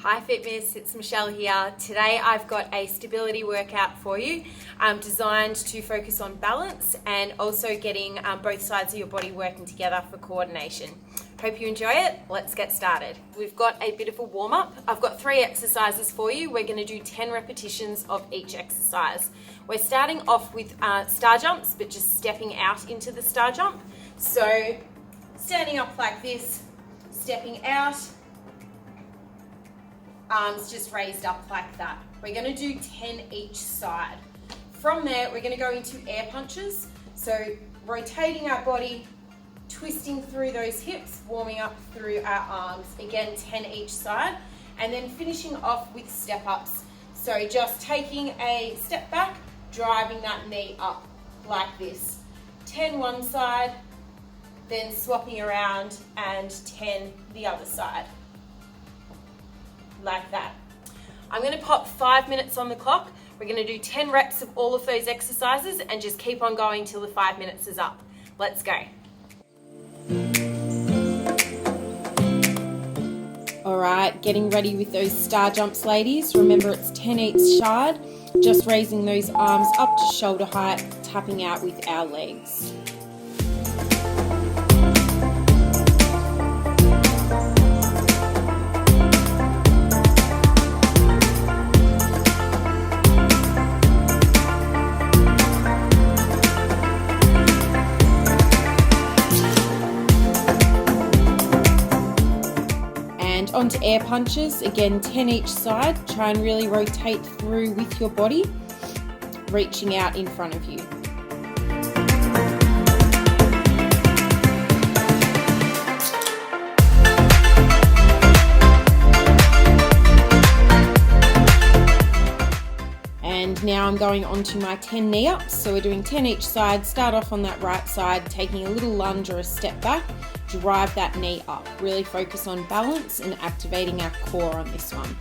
Hi Fitness, it's Michelle here. Today I've got a stability workout for you designed to focus on balance and also getting both sides of your body working together for coordination. Hope you enjoy it. Let's get started. We've got a bit of a warm-up. I've got 3 exercises for you. We're going to do 10 repetitions of each exercise. We're starting off with star jumps, but just stepping out into the star jump. So standing up like this, stepping out, arms just raised up like that. We're going to do 10 each side. From there, we're going to go into air punches. So rotating our body, twisting through those hips, warming up through our arms. Again, 10 each side. And then finishing off with step ups. So just taking a step back, driving that knee up like this. 10 one side, then swapping around and 10 the other side. Like that. I'm going to pop 5 minutes on the clock. We're going to do 10 reps of all of those exercises and just keep on going till the 5 minutes is up. Let's go. All right, getting ready with those star jumps, ladies. Remember, it's 10 each side. Just raising those arms up to shoulder height, tapping out with our legs. Onto air punches, again 10 each side. Try and really rotate through with your body, reaching out in front of you. And now I'm going on to my 10 knee ups. So we're doing 10 each side. Start off on that right side, taking a little lunge or a step back. Drive that knee up. Really focus on balance and activating our core on this one.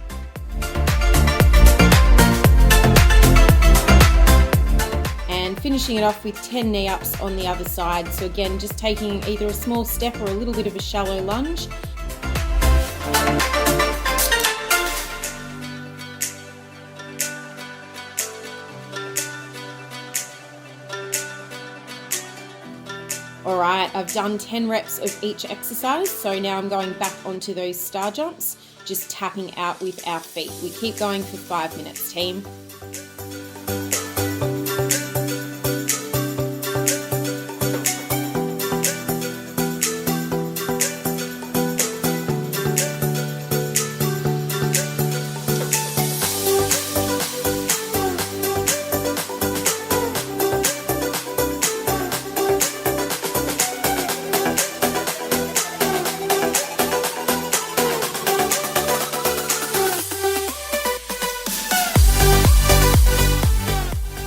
And finishing it off with 10 knee ups on the other side. So again, just taking either a small step or a little bit of a shallow lunge. All right, I've done 10 reps of each exercise, so now I'm going back onto those star jumps, just tapping out with our feet. We keep going for 5 minutes, team.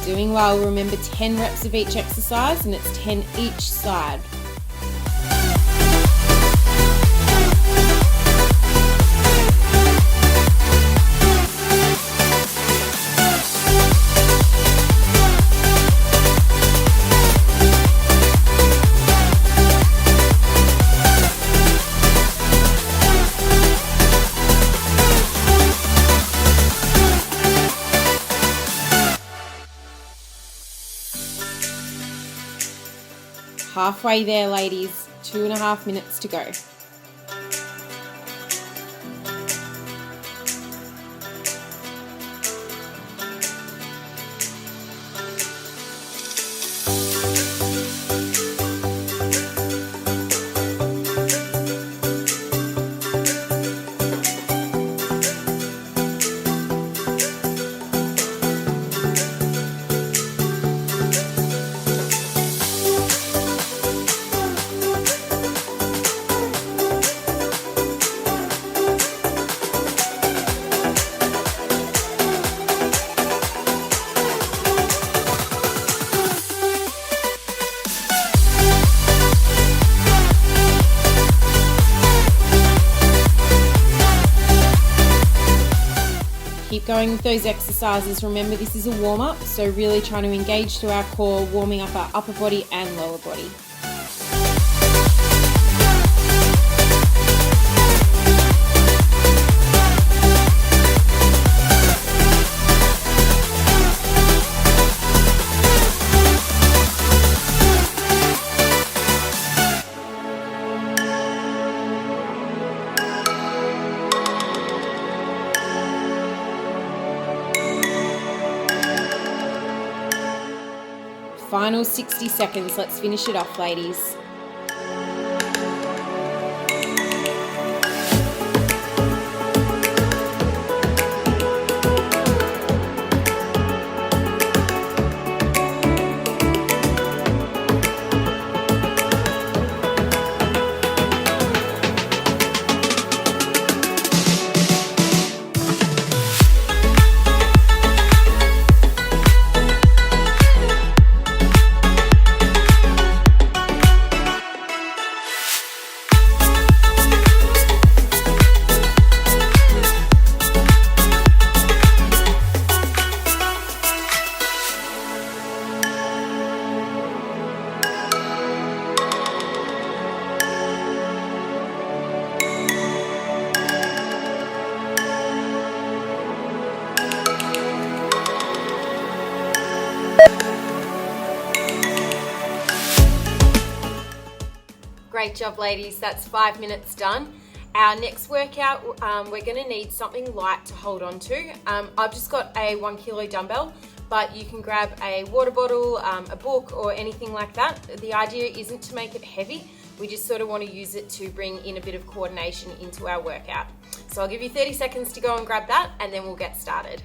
Doing well. Remember, 10 reps of each exercise and it's 10 each side. Halfway there, ladies. 2.5 minutes to go. Keep going with those exercises. Remember, this is a warm-up, so really trying to engage through our core, warming up our upper body and lower body. Final 60 seconds. Let's finish it off, ladies. Great job, ladies. That's 5 minutes done. Our next workout, we're going to need something light to hold on to. I've just got a 1 kilo dumbbell, but you can grab a water bottle, a book, or anything like that. The idea isn't to make it heavy. We just sort of want to use it to bring in a bit of coordination into our workout. So I'll give you 30 seconds to go and grab that, and then we'll get started.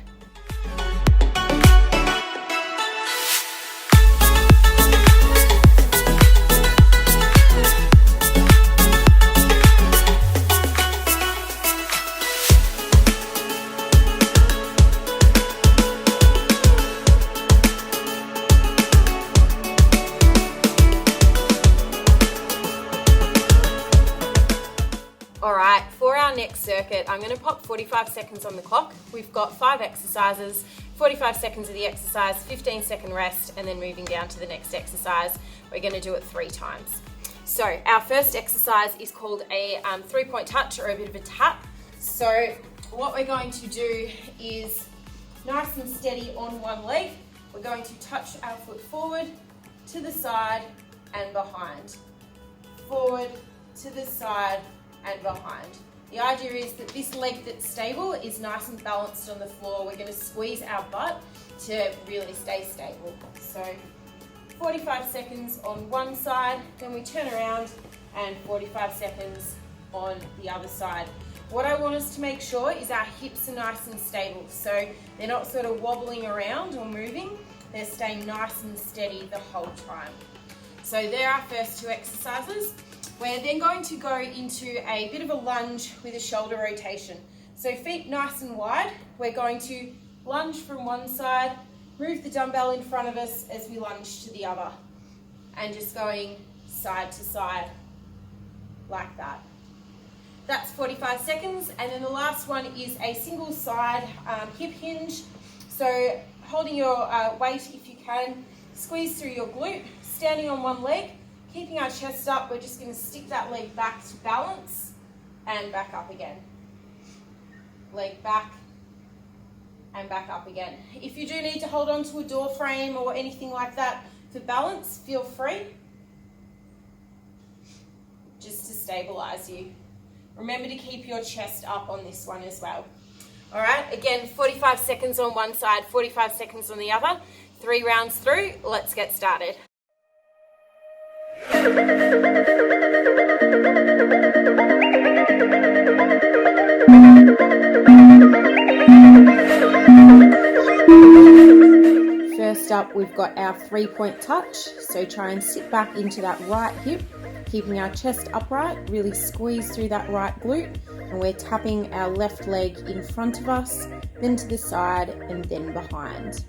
Alright, for our next circuit, I'm going to pop 45 seconds on the clock. We've got 5 exercises, 45 seconds of the exercise, 15-second rest, and then moving down to the next exercise. We're going to do it 3 times. So our first exercise is called a 3-point touch, or a bit of a tap. So what we're going to do is nice and steady on one leg. We're going to touch our foot forward, to the side, and behind. Forward, to the side, and behind. The idea is that this leg that's stable is nice and balanced on the floor. We're going to squeeze our butt to really stay stable. So 45 seconds on one side, then we turn around, and 45 seconds on the other side. What I want us to make sure is our hips are nice and stable, so they're not sort of wobbling around or moving. They're staying nice and steady the whole time. So there are our first 2 exercises. We're then going to go into a bit of a lunge with a shoulder rotation. So feet nice and wide. We're going to lunge from one side, move the dumbbell in front of us as we lunge to the other, and just going side to side like that. That's 45 seconds. And then the last one is a single side hip hinge. So holding your weight if you can, squeeze through your glute, standing on one leg, keeping our chest up. We're just going to stick that leg back to balance and back up again. Leg back and back up again. If you do need to hold on to a door frame or anything like that for balance, feel free, just to stabilize you. Remember to keep your chest up on this one as well. All right, again, 45 seconds on one side, 45 seconds on the other. 3 rounds through. Let's get started. First up, we've got our 3-point touch. So try and sit back into that right hip, keeping our chest upright, really squeeze through that right glute, and we're tapping our left leg in front of us, then to the side, and then behind.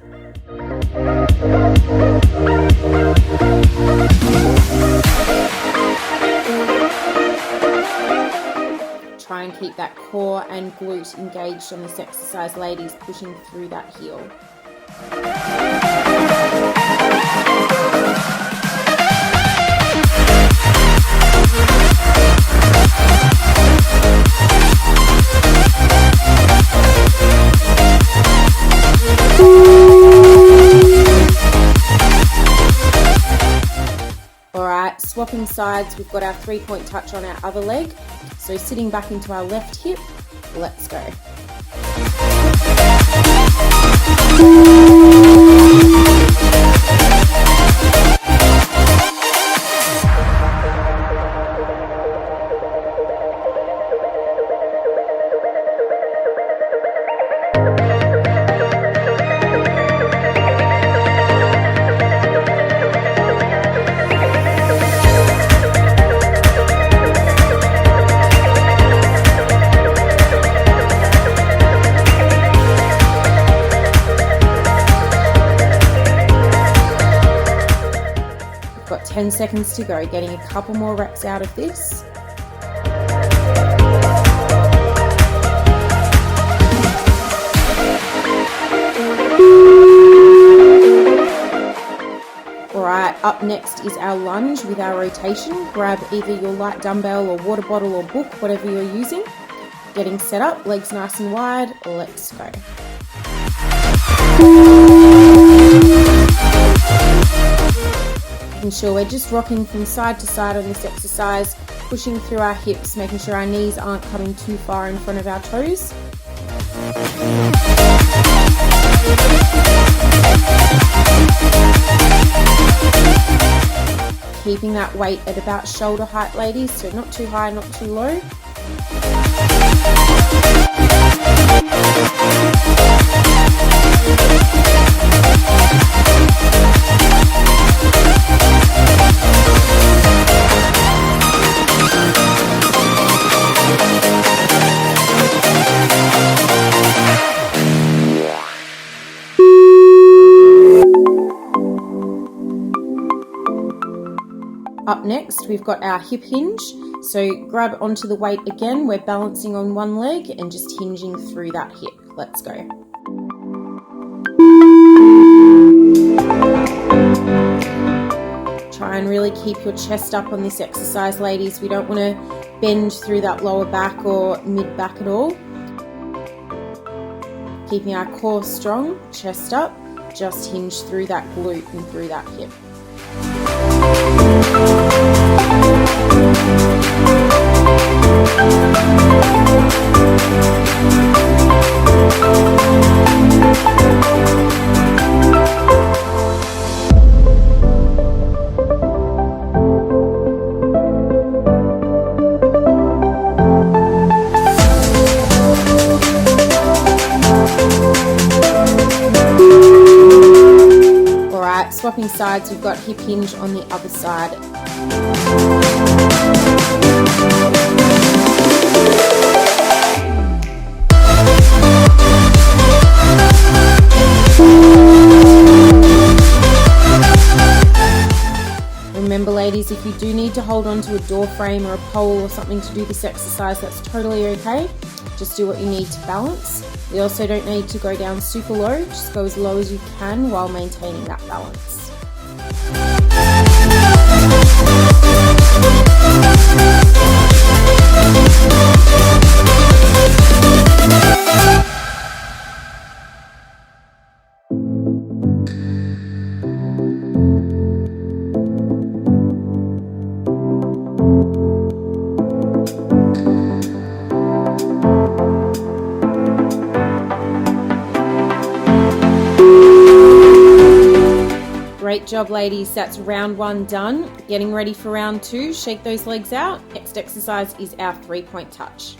Try and keep that core and glute engaged on this exercise, ladies, pushing through that heel. Alright, swapping sides, we've got our 3-point touch on our other leg. So sitting back into our left hip, let's go. 10 seconds to go, getting a couple more reps out of this. Alright, up next is our lunge with our rotation. Grab either your light dumbbell or water bottle or book, whatever you're using. Getting set up, legs nice and wide, let's go. Making sure we're just rocking from side to side on this exercise, pushing through our hips, making sure our knees aren't coming too far in front of our toes. Keeping that weight at about shoulder height, ladies, so not too high, not too low. Up next, we've got our hip hinge. So grab onto the weight again. We're balancing on one leg and just hinging through that hip. Let's go. Try and really keep your chest up on this exercise, ladies. We don't want to bend through that lower back or mid back at all. Keeping our core strong, chest up, just hinge through that glute and through that hip. Alright, swapping sides, we've got hip hinge on the other side. Remember, ladies, if you do need to hold on to a door frame or a pole or something to do this exercise, that's totally okay. Just do what you need to balance. You also don't need to go down super low, just go as low as you can while maintaining that balance. Great job, ladies. That's round one done. Getting ready for round two. Shake those legs out. Next exercise is our 3-point touch.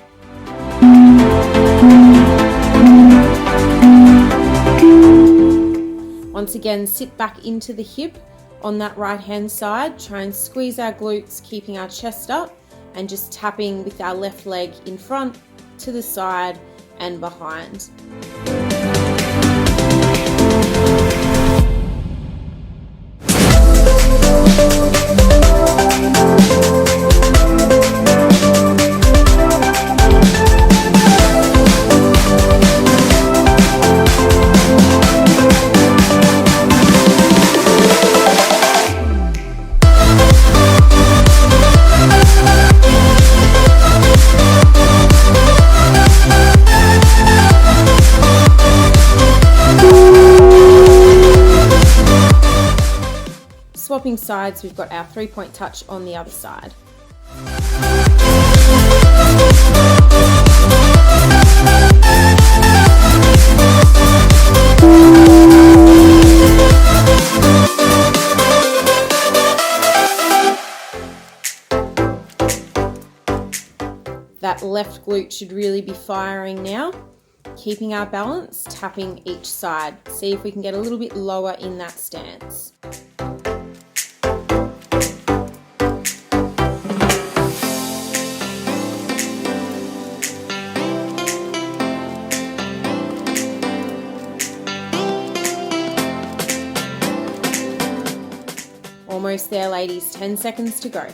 Once again, sit back into the hip on that right hand side. Try and squeeze our glutes, keeping our chest up and just tapping with our left leg in front, to the side and behind. Swapping sides, we've got our 3-point touch on the other side. That left glute should really be firing now. Keeping our balance, tapping each side. See if we can get a little bit lower in that stance. almost there, ladies. 10 seconds to go.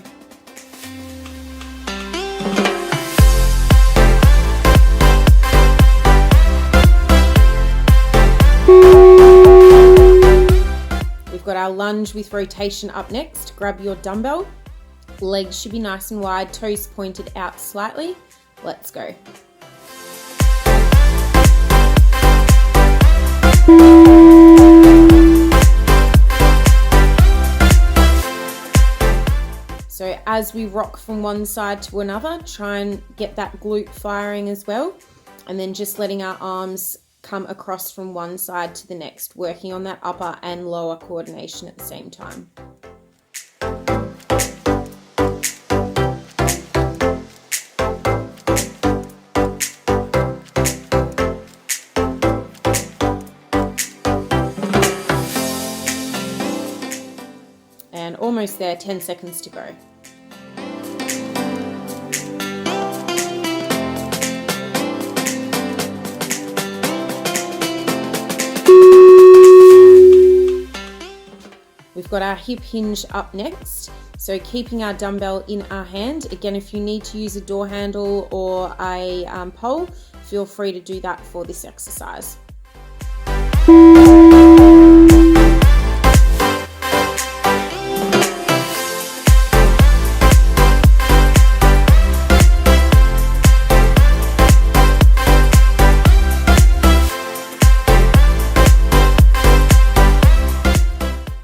We've got our lunge with rotation up next. Grab your dumbbell. Legs should be nice and wide, toes pointed out slightly. Let's go. So as we rock from one side to another, try and get that glute firing as well. And then just letting our arms come across from one side to the next, working on that upper and lower coordination at the same time. And almost there, 10 seconds to go. We've got our hip hinge up next, so keeping our dumbbell in our hand. Again, if you need to use a door handle or a pole, feel free to do that for this exercise.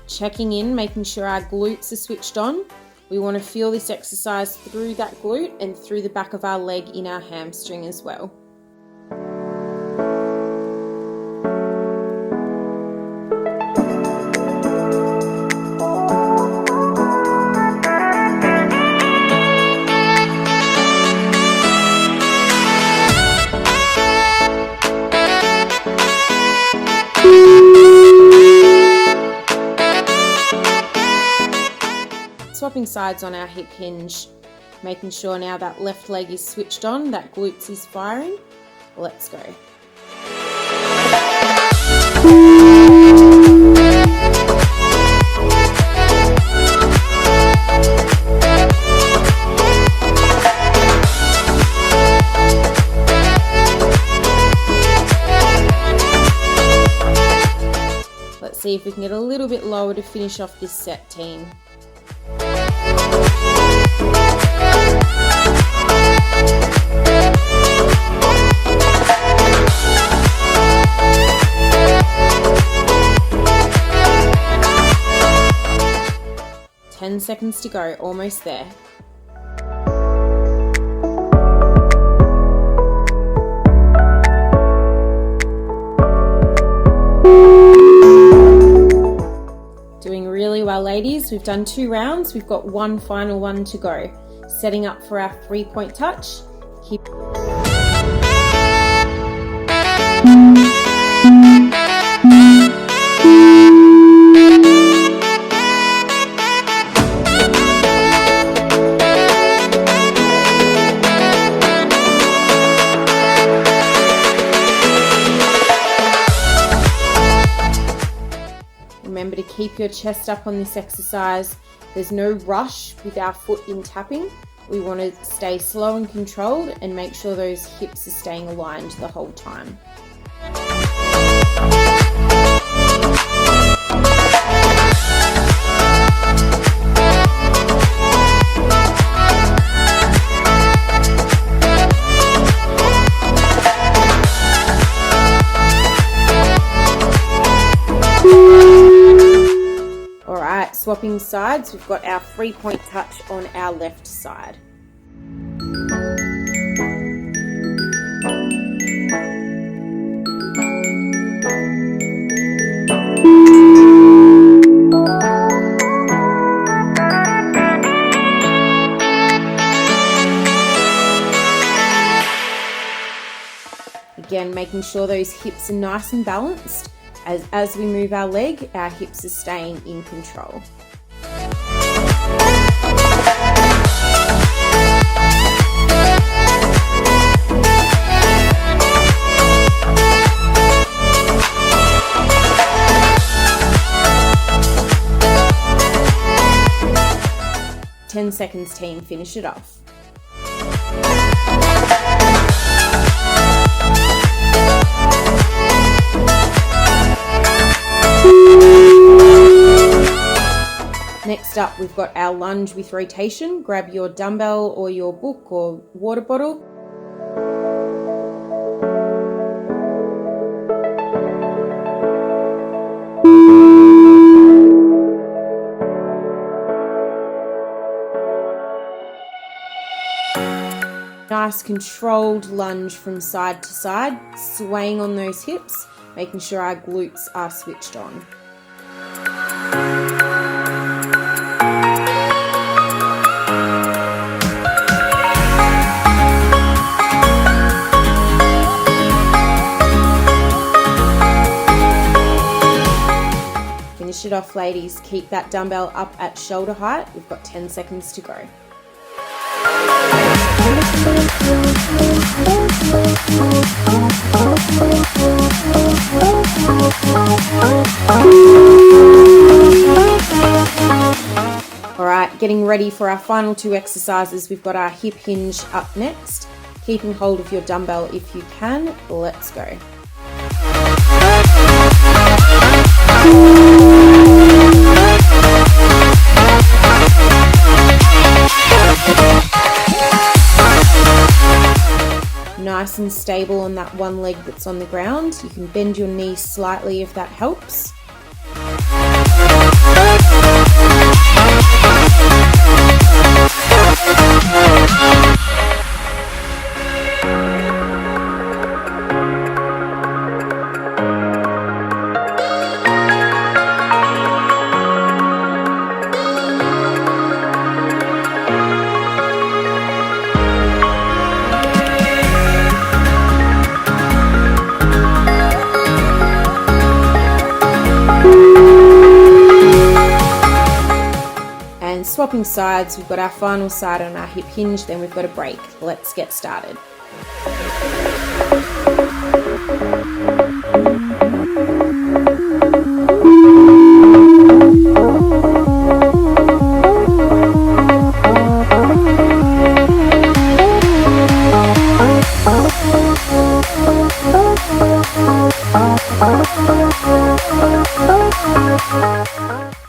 Checking in, making sure our glutes are switched on. We want to feel this exercise through that glute and through the back of our leg in our hamstring as well. Swapping sides on our hip hinge, making sure now that left leg is switched on, that glutes is firing. Let's go. Let's see if we can get a little bit lower to finish off this set, team. Ten seconds to go, almost there. Doing really well, ladies. We've done 2 rounds. We've got one final one to go. Setting up for our 3-point touch. Remember to keep your chest up on this exercise. There's no rush with our foot in tapping. We want to stay slow and controlled and make sure those hips are staying aligned the whole time. Swapping sides, we've got our 3-point touch on our left side. Again, making sure those hips are nice and balanced. As we move our leg, our hips are staying in control. 10 seconds team, finish it off. Next up, we've got our lunge with rotation. Grab your dumbbell or your book or water bottle. Nice controlled lunge from side to side, swaying on those hips, making sure our glutes are switched on. Finish it off, ladies. Keep that dumbbell up at shoulder height. We've got 10 seconds to go. Alright, getting ready for our final two exercises. We've got our hip hinge up next. Keeping hold of your dumbbell if you can. Let's go. Nice and stable on that one leg that's on the ground. You can bend your knee slightly if that helps. Swapping sides, we've got our final side on our hip hinge, then we've got a break. Let's get started.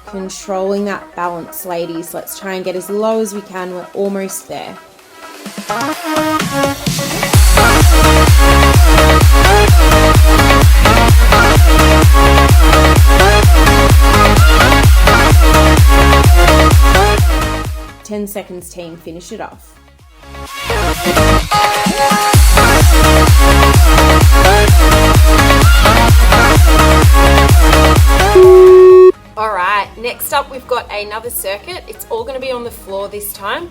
Controlling that balance, ladies. Let's try and get as low as we can. We're almost there. "10 seconds, team. Finish it off." Alright, next up we've got another circuit. It's all going to be on the floor this time.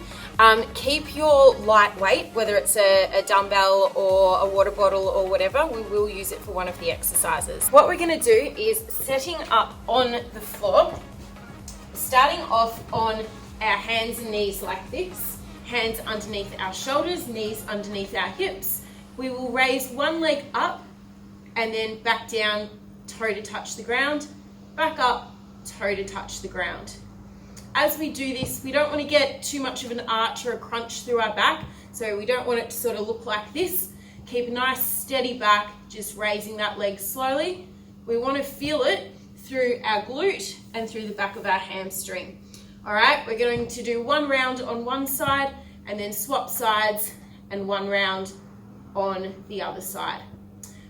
Keep your light weight, whether it's a dumbbell or a water bottle or whatever. We will use it for one of the exercises. What we're going to do is setting up on the floor, starting off on our hands and knees like this. Hands underneath our shoulders, knees underneath our hips. We will raise one leg up and then back down, toe to touch the ground, back up, toe to touch the ground. As we do this, we don't want to get too much of an arch or a crunch through our back, so we don't want it to sort of look like this. Keep a nice steady back, just raising that leg slowly. We want to feel it through our glute and through the back of our hamstring. All right, we're going to do one round on one side and then swap sides and one round on the other side.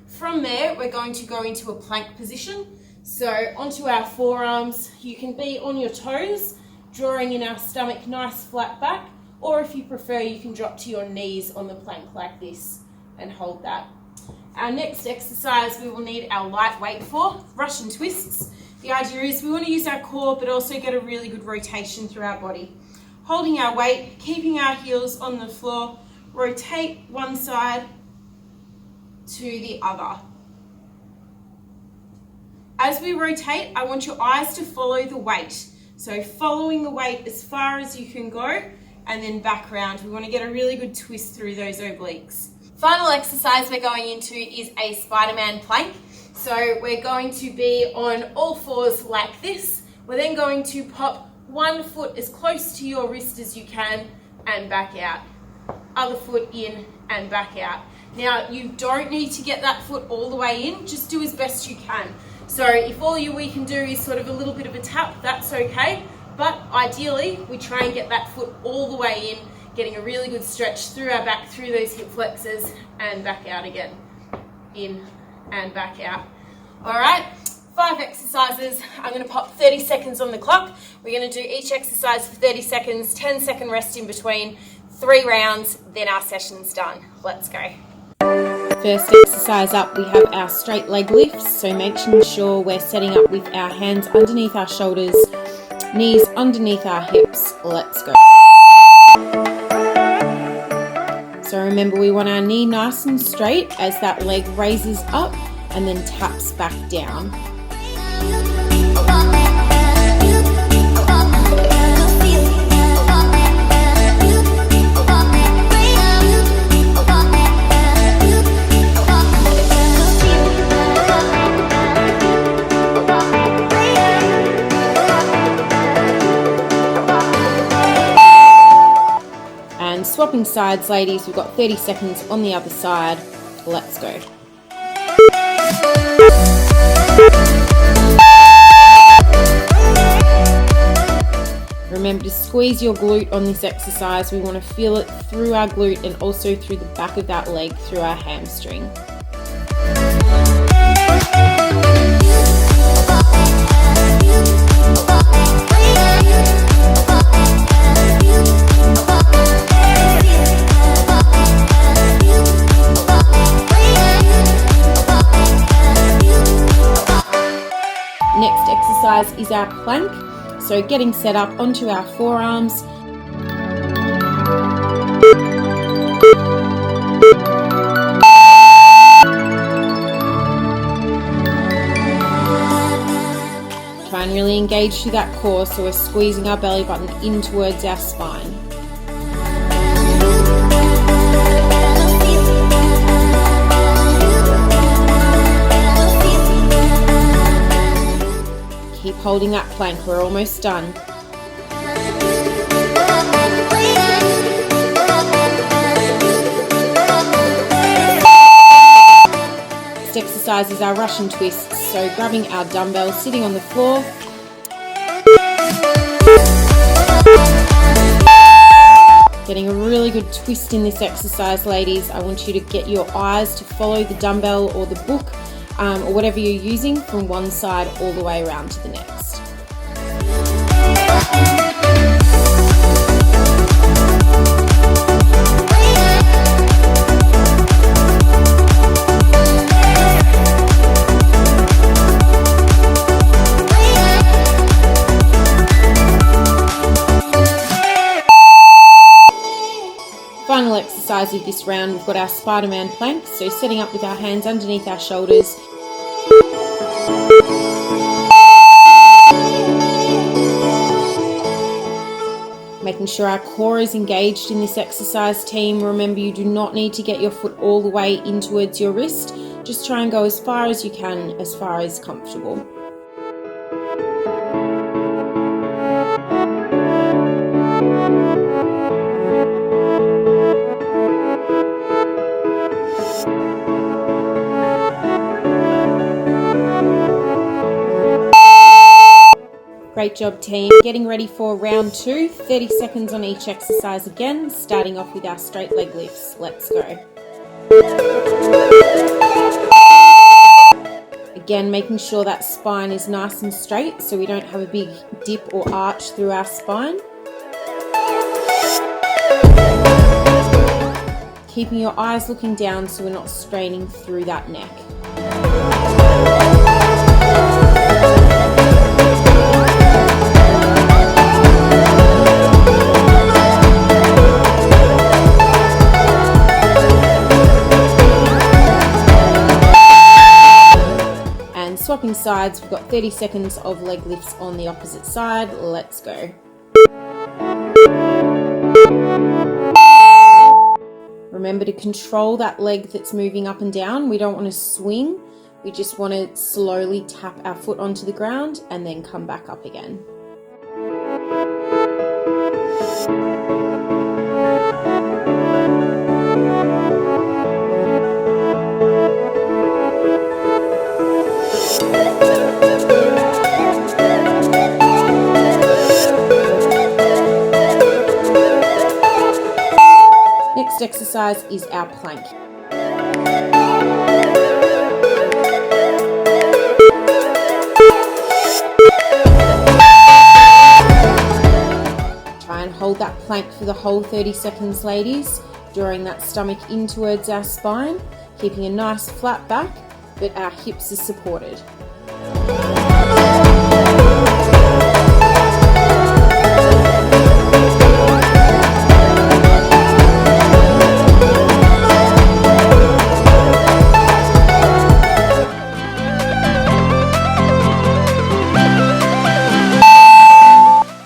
From there, we're going to go into a plank position. So onto our forearms, you can be on your toes, drawing in our stomach nice flat back, or if you prefer, you can drop to your knees on the plank like this and hold that. Our next exercise we will need our light weight for, Russian twists. The idea is we want to use our core but also get a really good rotation through our body. Holding our weight, keeping our heels on the floor, rotate one side to the other. As we rotate, I want your eyes to follow the weight. So following the weight as far as you can go and then back round. We want to get a really good twist through those obliques. Final exercise we're going into is a Spider-Man plank. So we're going to be on all fours like this. We're then going to pop One foot as close to your wrist as you can and back out. Other foot in and back out. Now, you don't need to get that foot all the way in, just do as best you can. So if all we can do is sort of a little bit of a tap, that's okay. But ideally, we try and get that foot all the way in, getting a really good stretch through our back, through those hip flexors, and back out again. In and back out. All right, 5 exercises. I'm gonna pop 30 seconds on the clock. We're gonna do each exercise for 30 seconds, 10-second rest in between, 3 rounds, then our session's done. Let's go. First exercise up, we have our straight leg lifts. So making sure we're setting up with our hands underneath our shoulders, knees underneath our hips. Let's go. So remember, we want our knee nice and straight as that leg raises up and then taps back down. And swapping sides, ladies, we've got 30 seconds on the other side. Let's go. Remember to squeeze your glute on this exercise. We want to feel it through our glute and also through the back of that leg, through our hamstring. Next exercise is our plank. So getting set up onto our forearms. Try and really engage through that core, so we're squeezing our belly button in towards our spine. Keep holding that plank, we're almost done. This exercise is our Russian twist, so grabbing our dumbbell, sitting on the floor. Getting a really good twist in this exercise, ladies. I want you to get your eyes to follow the dumbbell or the book or whatever you're using from one side all the way around to the next. Final exercise of this round, we've got our Spider-Man plank, so setting up with our hands underneath our shoulders. Making sure our core is engaged in this exercise, team. Remember, you do not need to get your foot all the way in towards your wrist. Just try and go as far as you can, as far as comfortable. Great job, team. Getting ready for round 2, 30 seconds on each exercise again, starting off with our straight leg lifts. Let's go. Again, making sure that spine is nice and straight so we don't have a big dip or arch through our spine. Keeping your eyes looking down so we're not straining through that neck. Swapping sides, we've got 30 seconds of leg lifts on the opposite side. Let's go. Remember to control that leg that's moving up and down. We don't want to swing. We just want to slowly tap our foot onto the ground and then come back up again. exercise is our plank. Try and hold that plank for the whole 30 seconds, ladies, drawing that stomach in towards our spine, keeping a nice flat back, but our hips are supported.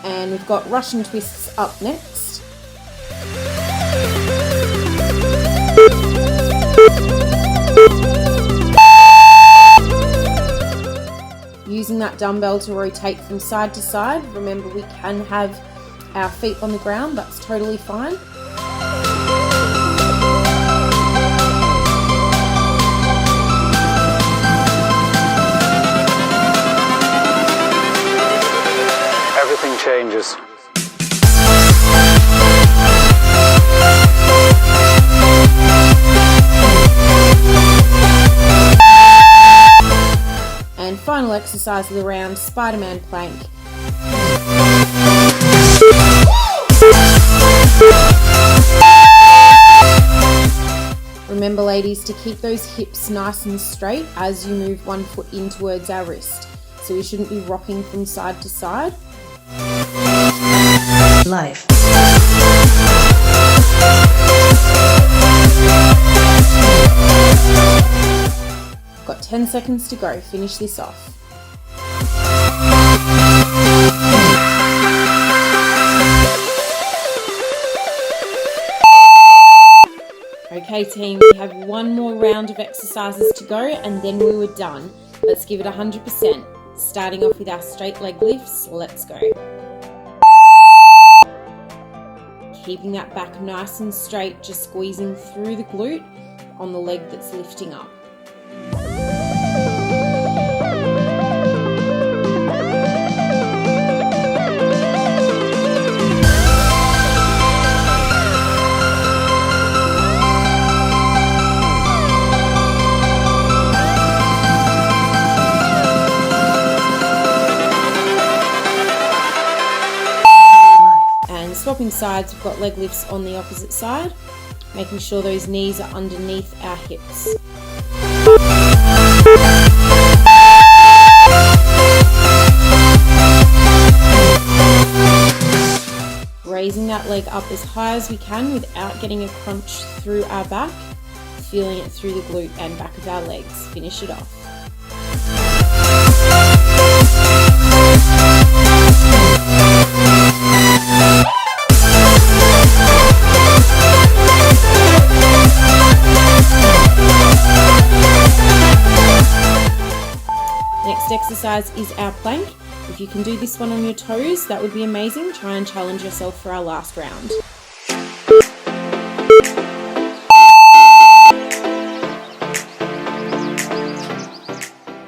And we've got Russian twists up next. Using that dumbbell to rotate from side to side. Remember, we can have our feet on the ground, that's totally fine. Everything changes. And final exercise of the round, Spider-Man plank. Remember, ladies, to keep those hips nice and straight as you move one foot in towards our wrist. So we shouldn't be rocking from side to side. Life. Got 10 seconds to go. Finish this off. Okay team, we have one more round of exercises to go and then we were done. Let's give it 100%. Starting off with our straight leg lifts, let's go. Keeping that back nice and straight, just squeezing through the glute on the leg that's lifting up. Swapping sides, we've got leg lifts on the opposite side, making sure those knees are underneath our hips. Raising that leg up as high as we can without getting a crunch through our back, feeling it through the glute and back of our legs. Finish it off. Next exercise is our plank. If you can do this one on your toes, that would be amazing. Try and challenge yourself for our last round.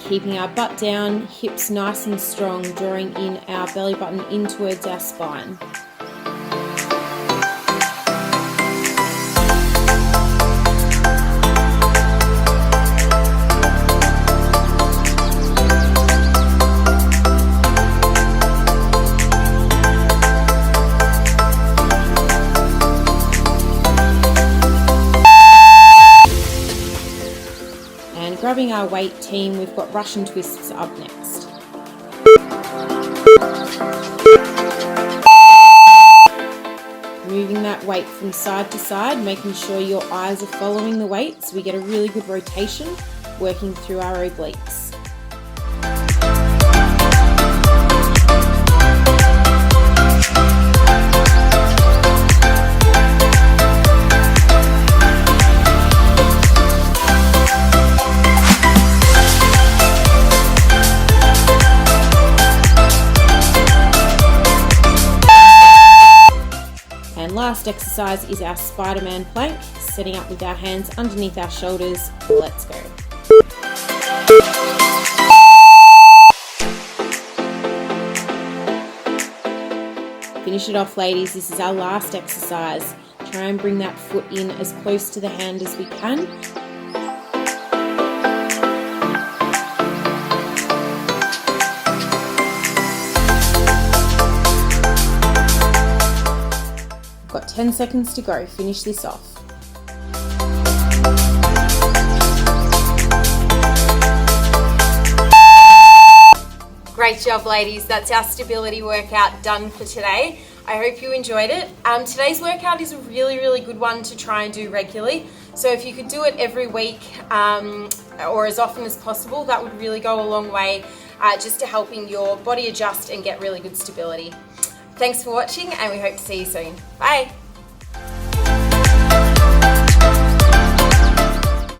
Keeping our butt down, hips nice and strong, drawing in our belly button in towards our spine. Grabbing our weight team, we've got Russian twists up next. Moving that weight from side to side, making sure your eyes are following the weight so we get a really good rotation, working through our obliques. Last exercise is our Spider-Man plank, setting up with our hands underneath our shoulders. Let's go. Finish it off, ladies. This is our last exercise. try and bring that foot in as close to the hand as we can. Got 10 seconds to go. Finish this off. Great job, ladies. That's our stability workout done for today. I hope you enjoyed it. Today's workout is a really good one to try and do regularly. So if you could do it every week or as often as possible, that would really go a long way just to helping your body adjust and get really good stability. Thanks for watching, and we hope to see you soon. Bye.